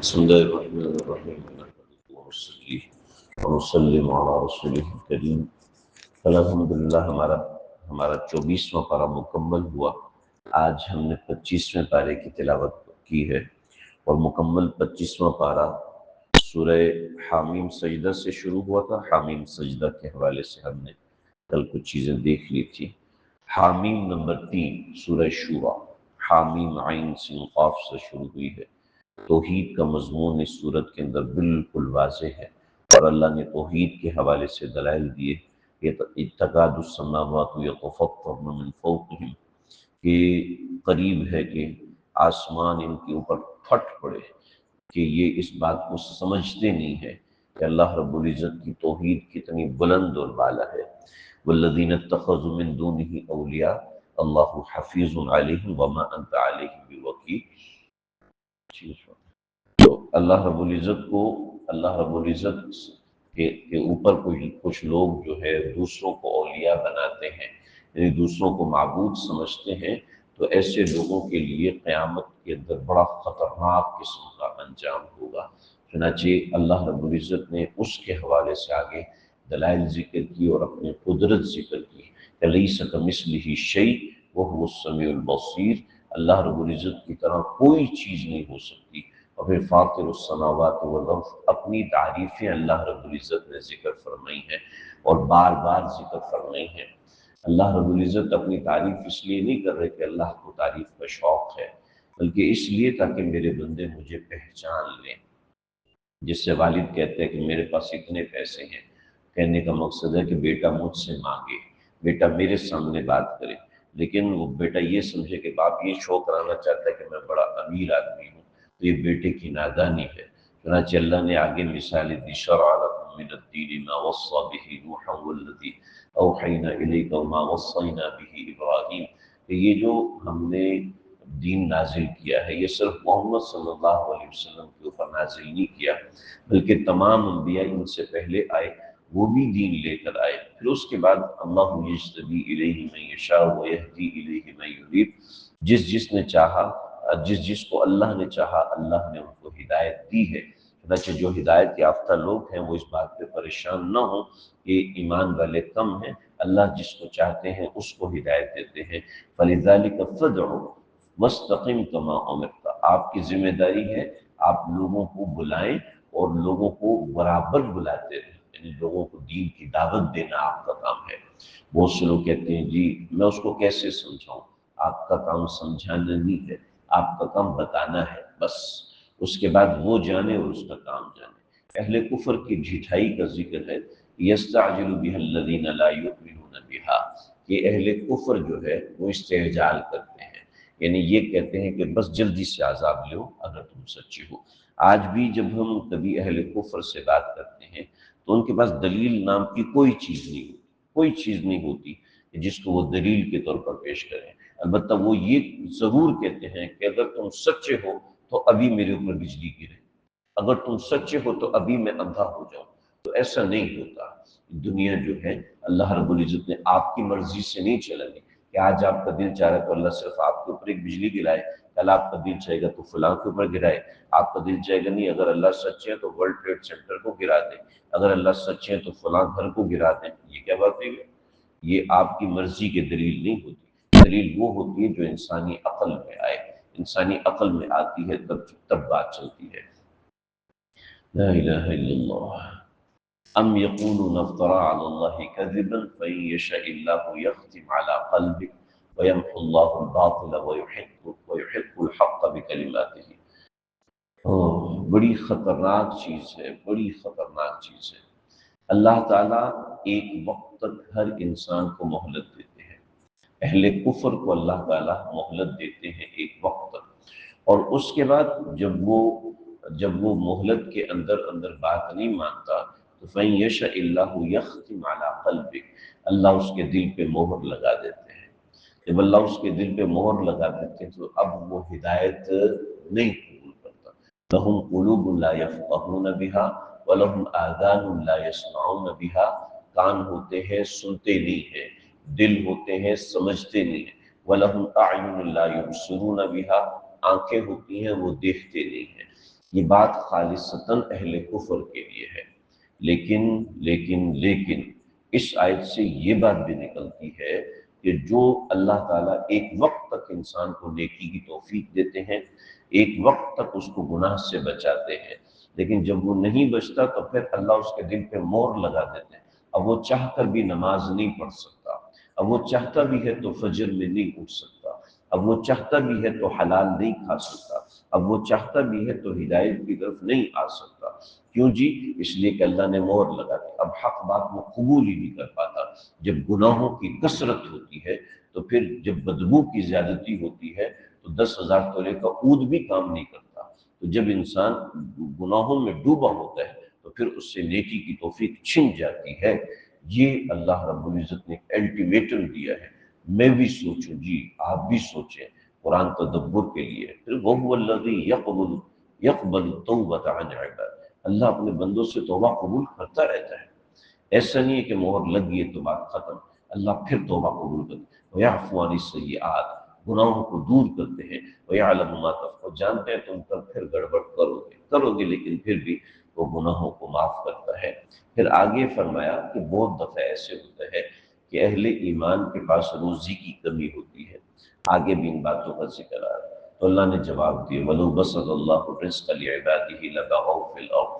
بسم الله الرحمن الرحيم نحمده ونصلي ونسلم على رسوله الكريم الحمد للہ ہمارا 24واں پارہ مکمل ہوا۔ آج ہم نے 25ویں پارے کی تلاوت کی ہے اور مکمل 25واں پارہ سورہ حامیم سجدہ سے شروع ہوا تھا۔ حامیم سجدہ کے حوالے سے ہم نے کل کچھ چیزیں دیکھ لی تھی۔ حامیم نمبر 3 سورہ شورى، حامیم عین سین قاف سے شروع ہوئی ہے۔ توحید کا مضمون اس صورت کے اندر بالکل واضح ہے اور اللہ نے توحید کے حوالے سے دلائل دیے۔ تکاد السماوات یتفطرن من فوقہم، کہ قریب ہے کہ آسمان ان کے اوپر پھٹ پڑے، کہ یہ اس بات کو سمجھتے نہیں ہے کہ اللہ رب العزت کی توحید کتنی بلند اور بالا ہے۔ والذین اتخذوا من دونہ اولیاء اللہ حفیظ علیہم وما انت علیہم بوکیل۔ تو اللہ رب العزت کے اوپر کچھ لوگ جو ہے دوسروں کو اولیاء بناتے ہیں، یعنی دوسروں کو معبود سمجھتے ہیں، تو ایسے لوگوں کے لیے قیامت کے اندر بڑا خطرناک قسم کا انجام ہوگا۔ چنانچہ اللہ رب العزت نے اس کے حوالے سے آگے دلائل ذکر کی اور اپنی قدرت ذکر کی۔ لیس کمثلہ شیء وہو السمیع البصیر، اللہ رب العزت کی طرح کوئی چیز نہیں ہو سکتی۔ اور پھر فاطر السماوات والارض، اپنی تعریفیں اللہ رب العزت نے ذکر فرمائی ہیں اور بار بار ذکر فرمائی ہیں۔ اللہ رب العزت اپنی تعریف اس لیے نہیں کر رہے کہ اللہ کو تعریف کا شوق ہے، بلکہ اس لیے تاکہ میرے بندے مجھے پہچان لیں۔ جس سے والد کہتے ہیں کہ میرے پاس اتنے پیسے ہیں، کہنے کا مقصد ہے کہ بیٹا مجھ سے مانگے، بیٹا میرے سامنے بات کرے، لیکن وہ بیٹا یہ سمجھے کہ باپ یہ شو کرانا چاہتا ہے کہ میں بڑا امیر آدمی ہوں، تو یہ بیٹے کی نادانی ہے۔ چنانچہ اللہ نے آگے مثال دی، شرع لکم من الدین ما وصى به نوحا والذی اوحینا الیک وما وصینا به ابراہیم، کہ یہ جو ہم نے دین نازل کیا ہے یہ صرف محمد صلی اللہ علیہ وسلم کے اوپر نازل نہیں کیا، بلکہ تمام انبیاء ان سے پہلے آئے، وہ بھی دین لے کر آئے۔ پھر اس کے بعد اللہ یجتبی الیہ من یشاء ویہدی الیہ من ینیب، جس نے چاہا، جس کو اللہ نے چاہا اللہ نے ان کو ہدایت دی ہے۔ چنانچہ جو ہدایت یافتہ لوگ ہیں وہ اس بات پہ پریشان نہ ہوں کہ ایمان والے کم ہیں، اللہ جس کو چاہتے ہیں اس کو ہدایت دیتے ہیں۔ فَلِذَلِكَ فَادْعُ وَاسْتَقِمْ كَمَا أُمِرْتَ، آپ کی ذمہ داری ہے آپ لوگوں کو بلائیں اور لوگوں کو برابر بلاتے رہیں، یعنی لوگوں کو دین کی دعوت دینا آپ کا کام ہے۔ بہت سے لوگ کہتے ہیں جی میں اس کو کیسے سمجھاؤں، آپ کا کام سمجھانا نہیں ہے، آپ کا کام بتانا ہے بس، اس کے بعد وہ جانے اور اس کا کام جانے۔ اہل کفر کی جھٹائی کا ذکر ہے، یستعجل بها الذین لا یؤمنون بها، کہ اہل کفر جو ہے وہ استعجال کرتے ہیں، یعنی یہ کہتے ہیں کہ بس جلدی سے عذاب لو اگر تم سچے ہو۔ آج بھی جب ہم کبھی اہل کفر سے بات کرتے ہیں تو ان کے پاس دلیل نام کی کوئی چیز نہیں ہوتی، کوئی چیز نہیں ہوتی جس کو وہ دلیل کے طور پر پیش کریں۔ البتہ وہ یہ ضرور کہتے ہیں کہ اگر تم سچے ہو تو ابھی میرے اوپر بجلی گرے، اگر تم سچے ہو تو ابھی میں اندھا ہو جاؤں۔ تو ایسا نہیں ہوتا۔ دنیا جو ہے اللہ رب العزت نے آپ کی مرضی سے نہیں چلانی کہ آج آپ کا دل چاہ رہا ہے تو اللہ صرف آپ کے اوپر ایک بجلی گرائے، کل آپ کا دل چاہے گا تو فلاں کے اوپر گرائے، آپ کا دل چاہے گا نہیں اگر اللہ سچے ہیں تو ورلڈ ٹریڈ سینٹر کو گرا دیں، اگر اللہ سچے ہیں تو فلاں گھر کو گرا دیں۔ یہ کیا بات ہے؟ یہ آپ کی مرضی کی دلیل نہیں ہوتی، دلیل وہ ہوتی ہے جو انسانی عقل میں آئے، انسانی عقل میں آتی ہے تب بات چلتی ہے۔ لا الہ الا اللہ۔ ام یقولون افترى على الله كذبا فإن يشاء الله يختم على قلبك ويمحو الله الباطل ويحق الحق بكلماته۔ بڑی خطرناک چیز ہے، بڑی خطرناک چیز ہے۔ اللہ تعالیٰ ایک وقت تک ہر انسان کو مہلت دیتے ہیں، اہل کفر کو اللہ تعالیٰ مہلت دیتے ہیں ایک وقت تک، اور اس کے بعد جب وہ مہلت کے اندر بات نہیں مانتا تو فَإِن يَشَإِ اللَّهُ يَخْتِمْ عَلَىٰ قَلْبِكَ، اللہ اس کے دل پہ مہر لگا دیتے ہیں۔ جب اللہ اس کے دل پہ مہر لگا دیتے ہیں تو اب وہ ہدایت نہیں قبول کرتا۔ لَهُمْ قُلُوبٌ لَا يَفْقَهُونَ بِهَا وَلَهُمْ آذَانٌ لَا يَسْمَعُونَ بِهَا، کان ہوتے ہیں سنتے نہیں ہیں، دل ہوتے ہیں سمجھتے نہیں ہیں۔ وَلَهُمْ أَعْيُنٌ لَا يُبْصِرُونَ بِهَا، آنکھیں ہوتی ہیں وہ دیکھتے نہیں ہیں۔ یہ بات خالصتاً اہل کفر کے لیے ہے، لیکن اس آیت سے یہ بات بھی نکلتی ہے کہ جو اللہ تعالیٰ ایک وقت تک انسان کو نیکی کی توفیق دیتے ہیں، ایک وقت تک اس کو گناہ سے بچاتے ہیں، لیکن جب وہ نہیں بچتا تو پھر اللہ اس کے دل پہ مہر لگا دیتے ہیں۔ اب وہ چاہ کر بھی نماز نہیں پڑھ سکتا، اب وہ چاہتا بھی ہے تو فجر میں نہیں اٹھ سکتا، اب وہ چاہتا بھی ہے تو حلال نہیں کھا سکتا، اب وہ چاہتا بھی ہے تو ہدایت کی طرف نہیں آ سکتا۔ کیوں جی؟ اس لیے کہ اللہ نے مہر لگا دی، اب حق بات وہ قبول ہی نہیں کر پاتا۔ جب گناہوں کی کثرت ہوتی ہے تو پھر جب بدبو کی زیادتی ہوتی ہے تو 10,000 تولے کا عود بھی کام نہیں کرتا۔ تو جب انسان گناہوں میں ڈوبا ہوتا ہے تو پھر اس سے نیکی کی توفیق چھن جاتی ہے۔ یہ اللہ رب العزت نے الٹیمیٹم دیا ہے۔ میں بھی سوچوں جی، آپ بھی سوچیں، قرآن تدبر کے لیے۔ پھر وَهُوَ الَّذِي يَقْبَلُ التَّوْبَةَ عَنْ عِبَادِهِ، اللہ اپنے بندوں سے توبہ قبول کرتا رہتا ہے۔ ایسا نہیں ہے کہ مہر لگ گئی تو بات ختم، اللہ پھر توبہ قبول کرتے ہیں۔ وَيَعْفُو عَنِ السَّيِّئَاتِ، گناہوں کو دور کرتے ہیں۔ وَيَعْلَمُ مَا تَفْعَلُونَ، جانتے ہیں تم کل پھر گڑبڑ کرو گے لیکن پھر بھی وہ گناہوں کو معاف کرتا ہے۔ پھر آگے فرمایا کہ بہت دفعہ ایسے ہوتا ہے کہ اہل ایمان کے پاس روزی کی کمی ہوتی ہے، آگے بھی ان باتوں کا ذکر آ رہا ہے تو اللہ نے جواب دیا، وَلَوْ بَسَطَ اللَّهُ الرِّزْقَ لِعِبَادِهِ لَبَغَوْا فِي الْأَرْضِ،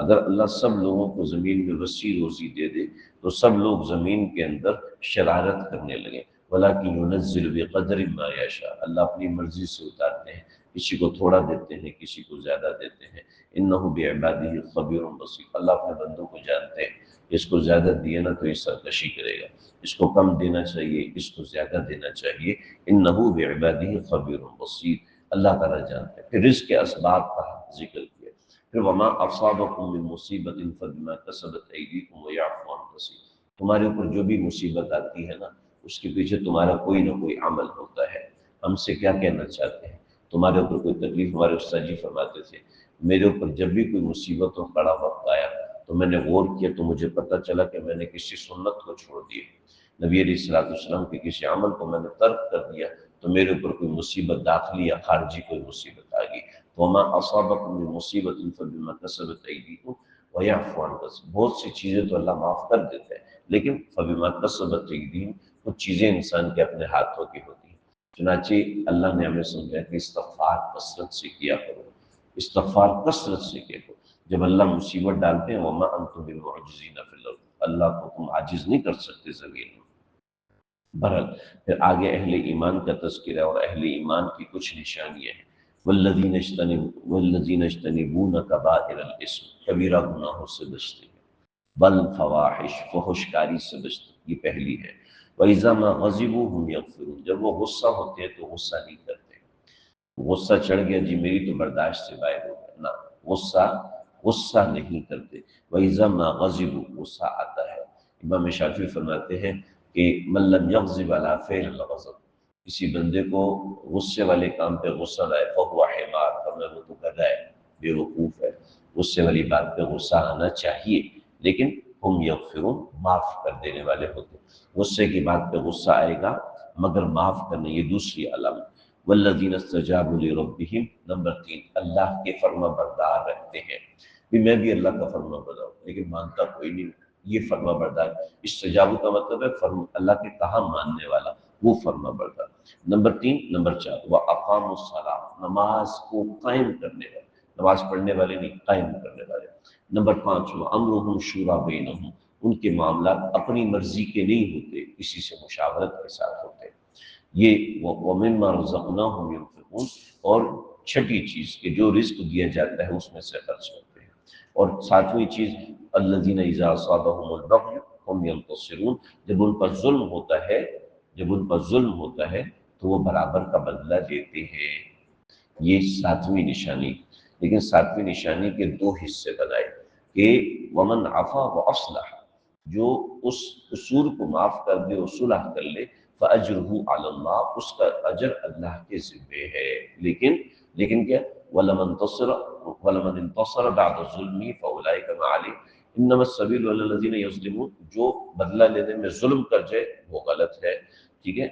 اگر اللہ سب لوگوں کو زمین میں وسیع روزی دے دے تو سب لوگ زمین کے اندر شرارت کرنے لگے۔ وَلَكِنْ يُنَزِّلُ بِقَدْرٍ مَا يَشَاءُ، اللہ اپنی مرضی سے اتارتے ہیں، کسی کو تھوڑا دیتے ہیں، کسی کو زیادہ دیتے ہیں۔ إِنَّهُ بِعِبَادِهِ خَبِيرٌ بَصِيرٌ، اللہ اپنے بندوں کو جانتے ہیں، اس کو زیادہ دیے نا تو یہ سرکشی کرے گا، اس کو کم دینا چاہیے، اس کو زیادہ دینا چاہیے۔ إِنَّهُ بِعِبَادِهِ خَبِيرٌ بَصِيرٌ، اللہ تعالیٰ جانتے ہیں۔ پھر رزق کے اسباب کا ذکر کیا، پھر وَمَا أَصَابَكُم مِّن مُّصِيبَةٍ فَبِمَا كَسَبَتْ أَيْدِيكُمْ وَيَعْفُو عَن كَثِيرٍ، تمہارے اوپر جو بھی مصیبت آتی ہے نا اس کے پیچھے تمہارا کوئی نہ کوئی عمل ہوتا ہے۔ ہم سے کیا کہنا چاہتے ہیں؟ تمہارے اوپر کوئی تکلیف، ہمارے استاد جی فرماتے تھے میرے اوپر جب بھی کوئی مصیبت اور کڑا وقت آیا تو میں نے غور کیا تو مجھے پتہ چلا کہ میں نے کسی سنت کو چھوڑ دیا، نبی علیہ الصلوٰۃ والسلام کے کسی عمل کو میں نے ترک کر دیا تو میرے اوپر کوئی مصیبت داخلی یا خارجی کوئی مصیبت آ گئی۔ وَمَا أَصَابَكُم مِّن مُّصِيبَةٍ فَبِمَا كَسَبَتْ أَيْدِيكُمْ وَيَعْفُو عَن كَثِيرٍ، بہت سی چیزیں تو اللہ معاف کر دیتا ہے لیکن فَبِمَا كَسَبَتْ أَيْدِيكُمْ، کچھ چیزیں انسان کے اپنے ہاتھوں کی ہوتی ہیں۔ چنانچہ اللہ نے ہمیں سمجھایا کہ استغفار کثرت سے کیا کرو، استغفار کثرت سے کیا کرو۔ جب اللہ مصیبت ڈالتے ہیں وَمَا أَنتُم بِمُعْجِزِينَ فِي الْأَرْضِ، اللہ کو تم عاجز نہیں کر سکتے زمین میں۔ بہرحال پھر آگے اہل ایمان کا تذکرہ اور اہل ایمان کی کچھ نشانیاں ہیں۔ والذین یجتنبون کبائر الاسم، کبیرہ گناہوں سے بچتے ہیں، والفواحش، فحش کاری سے بچتے ہیں، یہ پہلی ہے۔ وَإِذَا مَا غَضِبُوا هُمْ يَغْفِرُونَ، جب وہ غصہ ہوتے ہیں تو غصہ نہیں کرتے، غصہ چڑھ گیا جی میری تو برداشت سے باہر ہو گیا، نہ، غصہ نہیں کرتے۔ وَإِذَا مَا غَضِبُوا، غصہ آتا ہے۔ امام شافعی فرماتے ہیں کہ مَن لَّمْ يَغْضِبْ عَلَىٰ فِعْلِ الْغَضَبِ، کسی بندے کو غصے والے کام پہ غصہ نہ آئے، فَهُوَ حِمَارٌ، فرمایا وہ تو گدھا ہے، بے وقوف ہے۔ غصے والی بات پہ غصہ آنا چاہیے لیکن ہم یغفرون، معاف کر دینے والے ہوتے ہیں۔ غصے کی بات پہ غصہ آئے گا مگر معاف کرنے، یہ دوسری علامت۔ والذین استجابوا لربہم، نمبر 3، اللہ کے فرما بردار رہتے ہیں۔ بھی میں بھی اللہ کا فرما بردار ہوں لیکن مانتا کوئی نہیں، یہ فرما بردار۔ استجابہ کا مطلب ہے اللہ کے کہا ماننے والا، وہ فرما بردار۔ نمبر 3، نمبر 4، وَأَقَامُوا الصَّلَاةَ، نماز کو قائم کرنے والے، نماز پڑھنے والے نہیں، قائم کرنے والے۔ نمبر 5، وَأَمْرُهُمْ شُورَىٰ بَيْنَهُمْ، ان کے معاملات اپنی مرضی کے نہیں ہوتے، کسی سے مشاورت کے ساتھ ہوتے ہیں۔ یہ وَمِمَّا رَزَقْنَاهُمْ يُنْفِقُونَ، اور چھٹی چیز کہ جو رزق دیا جاتا ہے اس میں سے خرچ کرتے ہیں۔ اور ساتویں چیز، الَّذِينَ إِذَا أَصَابَهُمُ الْبَغْيُ هُمْ يَنتَصِرُونَ، جب ان پر ظلم ہوتا ہے تو وہ برابر کا بدلہ دیتے ہیں۔ یہ ساتویں نشانی۔ لیکن ساتویں نشانی کے دو حصے بنائے کہ ومن عفا واصلح، جو اس قصور کو معاف کر دے اور صلح کر لے، فاجرہ علی اللہ، اس کا اجر اللہ کے ذمہ ہے۔ لیکن کیا، ولمن انتصر بعد ظلمه فاولئک ما علیہم انما السبیل علی الذین یظلمون، جو بدلہ لینے میں ظلم کر جائے وہ غلط ہے، ٹھیک ہے،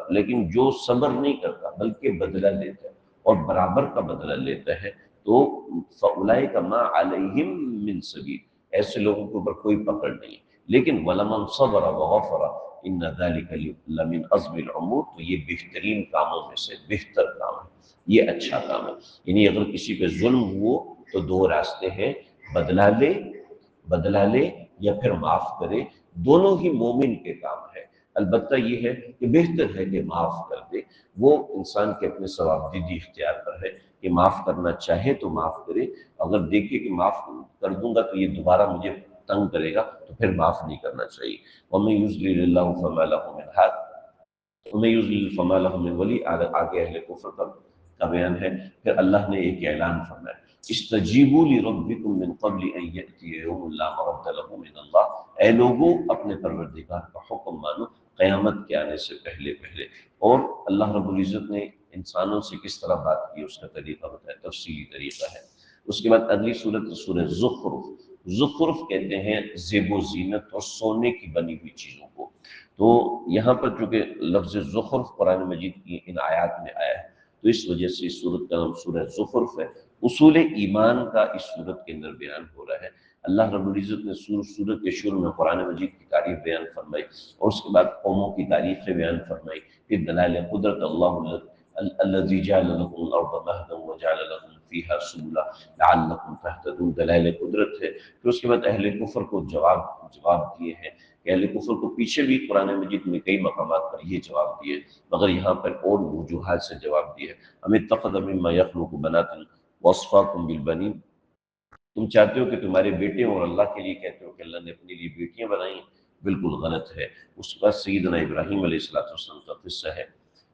لیکن جو صبر نہیں کرتا بلکہ بدلہ لیتا ہے اور برابر کا بدلہ لیتا ہے تو فَأُولَئِكَ مَا عَلَيْهِمْ مِنْ سَبِيلٍ، ایسے لوگوں کے اوپر کوئی پکڑ نہیں۔ لیکن وَلَمَنْ صَبَرَ وَغَفَرَ إِنَّ ذَلِكَ لَمِنْ عَزْمِ الْأُمُورِ، تو یہ بہترین کاموں میں سے بہتر کام ہے، یہ اچھا کام ہے۔ یعنی اگر کسی پہ ظلم ہو تو دو راستے ہیں، بدلہ لے یا پھر معاف کرے، دونوں ہی مومن کے کام ہے۔ البتہ یہ ہے کہ بہتر ہے کہ معاف کر دے، وہ انسان کے اپنے ثوابدیدی اختیار پر ہے کہ معاف کرنا چاہے تو معاف کرے، اگر دیکھے کہ معاف کر دوں گا تو یہ دوبارہ مجھے تنگ کرے گا تو پھر معاف نہیں کرنا چاہیے۔ وَمَن يُضْلِلِ اللَّهُ فَمَا لَهُ مِنْ هَادٍ وَمَن يُضْلِلْ فَمَا لَهُ مِنْ وَلِيٍّ، آگے اہل کفر کا بیان ہے۔ پھر اللہ نے ایک اعلان فرمایا، استجیبوا لربکم من قبل ان یأتی یوم لا مرد له من اللہ، اے لوگوں اپنے پروردگار کا حکم مانو قیامت کے آنے سے پہلے پہلے۔ اور اللہ رب العزت نے انسانوں سے کس طرح بات کی اس کا طریقہ بتایا، تفصیلی طریقہ ہے۔ اس کے بعد اگلی سورت سورہ زخرف، زخرف کہتے ہیں زیب و زینت اور سونے کی بنی ہوئی چیزوں کو۔ تو یہاں پر چونکہ لفظ زخرف قرآن مجید کی ان آیات میں آیا ہے تو اس وجہ سے اس سورت کا نام سورہ زخرف ہے۔ اصول ایمان کا اس سورت کے اندر بیان ہو رہا ہے۔ اللہ رب العزت نے سورت کے شروع میں قرآن مجید کی تعریف بیان فرمائی اور اس کے بعد قوموں کی تعریفیں بیان فرمائی، پھر دلائل قدرت، اللہ الذی جعل لکم الارض مہدا وجعل لکم فیہا سبلا لعلکم تہتدون، دلائل قدرت ہے۔ پھر اس کے بعد اہل کفر کو جواب دیے ہیں کہ اہل کفر کو پیچھے بھی قرآن مجید میں کئی مقامات پر یہ جواب دیے، مگر یہاں پر اور وجوہات سے جواب دیے۔ ام اتخذ مما یخلق بنات واصفاکم بالبنین، تم چاہتے ہو کہ تمہارے بیٹے اور اللہ کے لیے کہتے ہو کہ اللہ نے اپنے لیے بیٹیاں بنائیں، بالکل غلط ہے۔ اس کے بعد سیدنا ابراہیم علیہ السلام کا قصہ ہے،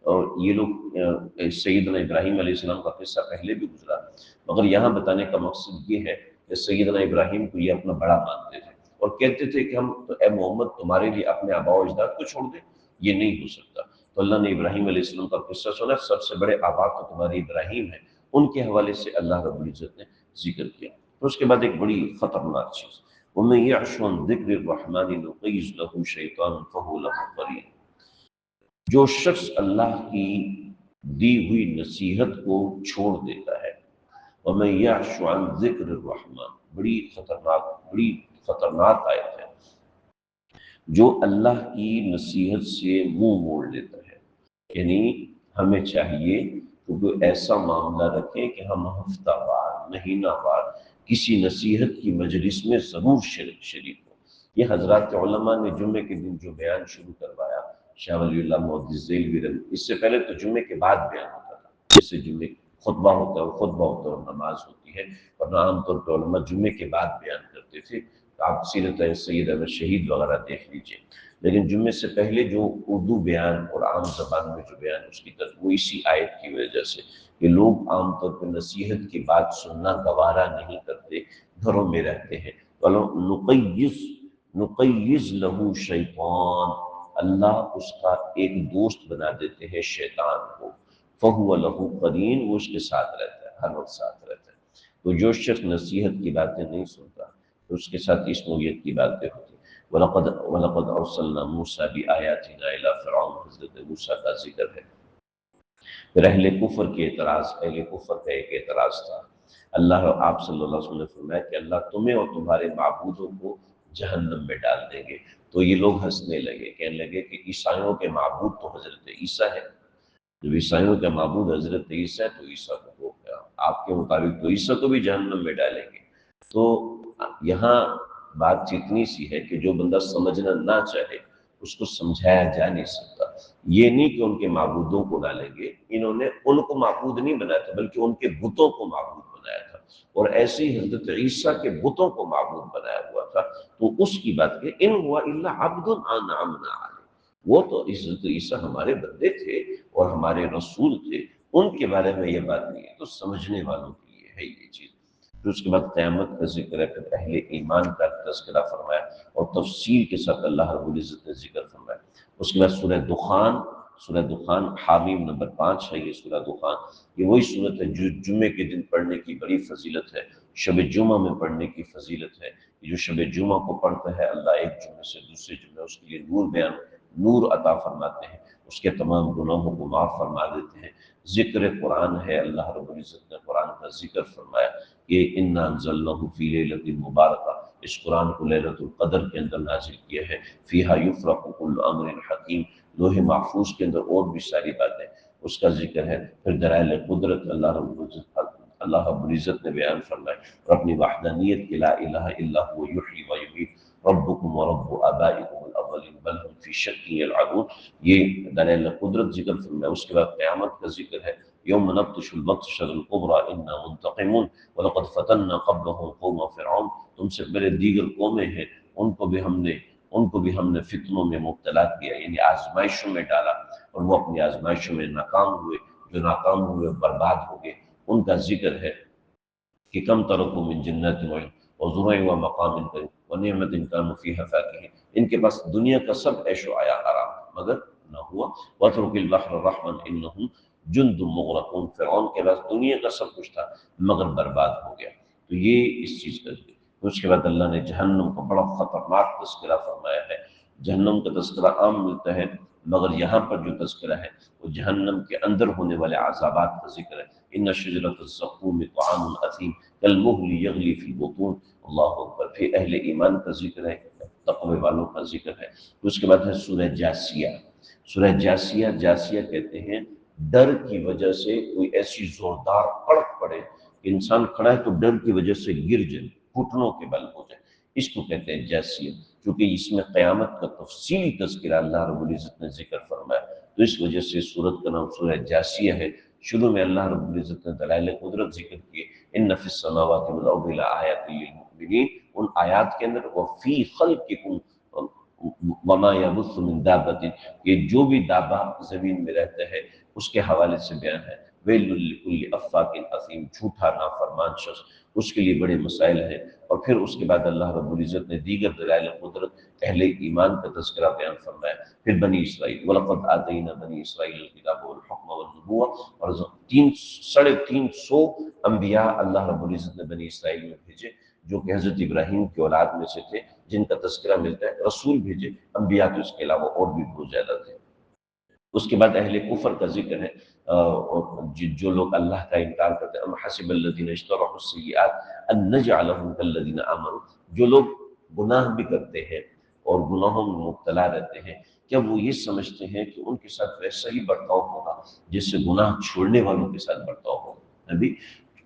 اور یہ لوگ سیدنا ابراہیم علیہ السلام کا قصہ پہلے بھی گزرا، مگر یہاں بتانے کا مقصد یہ ہے کہ سیدنا ابراہیم کو یہ اپنا بڑا مانتے تھے اور کہتے تھے کہ ہم تو اے محمد تمہارے لیے اپنے آباء و اجداد کو چھوڑ دیں، یہ نہیں ہو سکتا۔ تو اللہ نے ابراہیم علیہ السلام کا قصہ سنا، سب سے بڑے آباء تو تمہارے ابراہیم ہیں، ان کے حوالے سے اللہ رب العزت نے ذکر کیا۔ پھر اس کے بعد ایک بڑی خطرناک چیز، وَمَن يَعْشُ عَن ذِكْرِ الرَّحْمَنِ نُقَيِّضْ لَهُ شَيْطَانًا فَهُوَ لَهُ قَرِينٌ، جو شخص اللہ کی دی ہوئی نصیحت کو چھوڑ دیتا ہے، وَمَن يَعْشُ عَن ذِكْرِ الرَّحْمَنِ، بڑی خطرناک آیت ہے، جو اللہ کی نصیحت سے منہ موڑ لیتا ہے۔ یعنی ہمیں چاہیے کہ کوئی ایسا معاملہ رکھیں کہ ہم ہفتہ وار، مہینہ وار کسی نصیحت کی مجلس میں ضرور شریک ہوں۔ یہ حضرات علماء نے جمعے کے دن جو بیان شروع کروایا، شاہ ولی اللہ محدث ذیلوی رحمہ، اس سے پہلے تو جمعے کے بعد بیان ہوتا تھا، جیسے جمعے خطبہ ہوتا ہے، خطبہ ہوتا ہے اور نماز ہوتی ہے، ورنہ عام طور پر علماء جمعے کے بعد بیان کرتے تھے۔ آپ سیرت سید احمد شہید وغیرہ دیکھ لیجئے، لیکن جمعے سے پہلے جو اردو بیان اور عام زبان میں جو بیان اس کی طرف، وہ اسی آیت کی وجہ سے کہ لوگ عام طور پر نصیحت کی بات سننا گوارا نہیں کرتے، گھروں میں رہتے ہیں۔ نقیض لہو شیطان، اللہ اس کا ایک دوست بنا دیتے ہیں شیطان کو، فہو لہو قرین، وہ اس کے ساتھ رہتا ہے، ہر وقت ساتھ رہتا ہے۔ تو جو شخص نصیحت کی باتیں نہیں سنتا تو اس کے ساتھ اس نوعیت کی باتیں ہوتی۔ وَلَقَدْ أَرْسَلْنَا مُوسَىٰ بِآيَاتِنَا إِلَىٰ فِرْعَوْنَ، حضرت موسیٰ کا ذکر ہے۔ پھر اہل کفر کے اعتراض، اہل کفر کا ایک اعتراض تھا، اللہ اور آپ صلی اللہ علیہ وسلم نے فرمایا کہ اللہ تمہیں اور تمہارے معبودوں کو جہنم میں ڈال دیں گے۔ تو یہ لوگ ہنسنے لگے، کہنے لگے کہ عیسائیوں کے معبود تو حضرت عیسیٰ ہے، جب عیسائیوں کا معبود حضرت عیسیٰ ہے تو عیسیٰ کو ہو گیا، آپ کے مطابق تو عیسیٰ کو بھی جہنم میں ڈالیں گے۔ تو یہاں بات اتنی سی ہے کہ جو بندہ سمجھنا نہ چاہے اس کو سمجھایا جا نہیں سکتا۔ یہ نہیں کہ ان کے معبودوں کو ڈالیں گے، انہوں نے ان کو معبود نہیں بنایا تھا بلکہ ان کے بتوں کو معبود بنایا تھا، اور ایسے ہی حضرت عیسیٰ کے بتوں کو معبود بنایا ہوا تھا۔ تو اس کی بات کہ ان ہوا الا عبد انعمنا علیہ، وہ تو حضرت عیسیٰ ہمارے بندے تھے اور ہمارے رسول تھے، ان کے بارے میں یہ بات نہیں ہے۔ تو سمجھنے والوں کے لیے ہے یہ چیز۔ پھر اس کے بعد قیامت کا ذکر ہے، پھر اہل ایمان کا تذکرہ فرمایا اور تفصیل کے ساتھ اللہ رب العزت نے ذکر فرمایا۔ اس کے بعد سورہ دخان حامیم نمبر 5 ہے یہ سورہ دخان، یہ وہی سورت ہے جو جمعے کے دن پڑھنے کی بڑی فضیلت ہے، شب جمعہ میں پڑھنے کی فضیلت ہے۔ جو شب جمعہ کو پڑھتا ہے اللہ ایک جمعے سے دوسرے جمعے اس کے لیے نور عطا فرماتے ہیں، اس کے تمام گناہوں کو معاف فرما دیتے ہیں۔ ذکر قرآن ہے۔ اللہ رب العزت نے قرآن کا ذکر فرمایا کہ انا انزلناہ فی لیلۃ مبارکہ، اس قرآن کو لیلۃ القدر کے اندر نازل کیا ہے۔ فیہا یفرق کل امر حکیم، لوح محفوظ کے اندر اور بھی ساری باتیں اس کا ذکر ہے۔ پھر دلائل قدرت اللہ رب العزت نے بیان فرمائے اور اپنی وحدانیت کی، لا الہ الا هو یحیی و یمیت ربکم ورب آبائکم الاولین بل هم فی شک یلعبون، یہ دلائل قدرت ذکر فرمائے۔ اس کے بعد قیامت کا ذکر ہے، یوم نبطش البطشۃ الکبریٰ انا منتقمون ولقد فتنا قبلهم قوم فرعون، تم سے پہلے دیگر قومیں ہیں، ان کو بھی ہم نے فتنوں میں مبتلا کیا، یعنی آزمائشوں میں ڈالا، اور وہ اپنی آزمائشوں میں ناکام ہوئے، جو ناکام ہوئے برباد ہو گئے۔ ان کا ذکر ہے کہ کم ترکوا من جنات وزروع ومقام کریم ونعمت کانوا فیہا فاکہین، ان کے پاس دنیا کا سب عیش و عیا حرام مگر نہ ہوا۔ واترک البحر رحوا انہم جند مغرقون، فرعون کے پاس دنیا کا سب کچھ تھا مگر برباد ہو گیا۔ تو یہ اس چیز کا ذکر۔ اس کے بعد اللہ نے جہنم کا بڑا خطرناک تذکرہ فرمایا ہے۔ جہنم کا تذکرہ عام ملتا ہے، مگر یہاں پر جو تذکرہ ہے وہ جہنم کے اندر ہونے والے عذابات کا ذکر ہے۔ ان شجرۃ الزقوم طعام الاثیم کالمہل یغلی فی البطون، اللہ اکبر۔ پھر اہل ایمان کا ذکر ہے، تقوی والوں کا ذکر ہے۔ اس کے بعد ہے سورہ جاسیہ۔ سورہ جاسیہ، جاسیہ کہتے ہیں ڈر کی وجہ سے کوئی ایسی زوردار کڑک پڑے کہ انسان کھڑا ہے تو ڈر کی وجہ سے گر جائے، گھٹنوں کے بل ہو جائے، اس کو کہتے ہیں جاسیہ۔ کیونکہ اس میں قیامت کا تفصیلی تذکرہ اللہ رب العزت نے ذکر فرمایا، تو اس وجہ سے سورت کا نام سورہ جاسیہ ہے۔ شروع میں اللہ رب العزت نے دلائل قدرت ذکر کیے، ان فی السماوات والارض لآیات للمؤمنین، ان آیات کے اندر وفی خلقکم وما یبث من دابۃ، یہ جو بھی دابہ زمین میں رہتا ہے اس کے حوالے سے بیان ہے۔ ویل لکل افاک اثیم، جھوٹا نافرمان شخص، اس کے لیے بڑے مسائل ہیں۔ اور پھر اس کے بعد اللہ رب العزت نے دیگر دلائل قدرت اہل ایمان کا تذکرہ بیان فرمایا۔ پھر بنی اسرائیل، وَلَقَدْ آتَيْنَا بَنِي إِسْرَائِيلَ الْكِتَابَ وَالْحُكْمَ وَالنُّبُوَّةَ، اور 300 انبیاء اللہ رب العزت نے بنی اسرائیل میں بھیجے، جو کہ حضرت ابراہیم کی اولاد میں سے تھے، جن کا تذکرہ ملتا ہے۔ رسول بھیجے، انبیاء تو اس کے علاوہ اور بھی بہت زیادہ تھے۔ اس کے بعد اہل کفر کا ذکر ہے، جو لوگ اللہ کا انکار کرتے ہیں۔ ام حسب الذین اجترحوا السیئات ان نجعلهم کالذین آمنوا، جو لوگ گناہ بھی کرتے ہیں اور گناہوں میں مبتلا رہتے ہیں، کیا وہ یہ سمجھتے ہیں کہ ان کے ساتھ ویسا ہی برتاؤ ہوگا جس سے گناہ چھوڑنے والوں کے ساتھ برتاؤ ہوگا؟ ابھی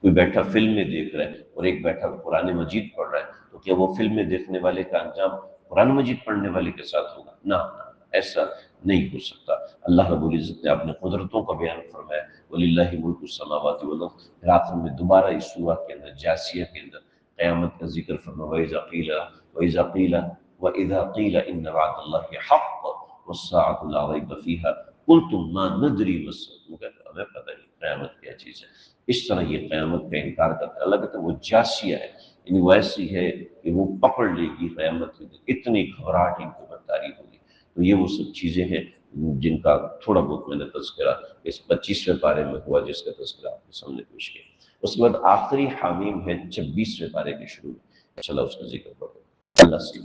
کوئی بیٹھا فلمیں دیکھ رہا ہے اور ایک بیٹھا قرآن مجید پڑھ رہا ہے، تو کیا وہ فلمیں دیکھنے والے کا انجام قرآن مجید پڑھنے والے کے ساتھ ہوگا؟ نہ، ایسا نہیں ہو سکتا۔ اللہ رب العزت نے اپنے قدرتوں کا بیان فرمایا، وَلِلَّهِ مُلْكُ السَّمَاوَاتِ وَالْأَرْضِ، پھر آخر میں دوبارہ اس سورہ کے اندر، جاسیہ کے اندر، قیامت کا ذکر فرمایا، وَإِذَا قِيلَ إِنَّ وَعْدَ اللَّهِ حَقٌّ وَالسَّاعَةُ لَا رَيْبَ فِيهَا قُلْتُمْ مَا نَدْرِي مَا السَّاعَةُ، کہتے ہیں ہمیں پتہ نہیں قیامت کیا چیز ہے۔ اس طرح یہ قیامت کا انکار کرتا ہے۔ اللہ کہتا ہے وہ جاسیہ ہے، یعنی وہ ایسی ہے کہ وہ پکڑ لے گی قیامت کے دن، اتنی گھبراہٹ ان کو برداری ہوگی۔ تو یہ وہ سب چیزیں ہیں جن کا تھوڑا بہت میں نے تذکرہ اس 25ویں پارے میں ہوا، جس کا تذکرہ آپ کے سامنے پیش کیا۔ اس کے بعد آخری حامیم ہے 26ویں پارے کے شروع میں، چلا اس کا ذکر کرو۔ اللہ سے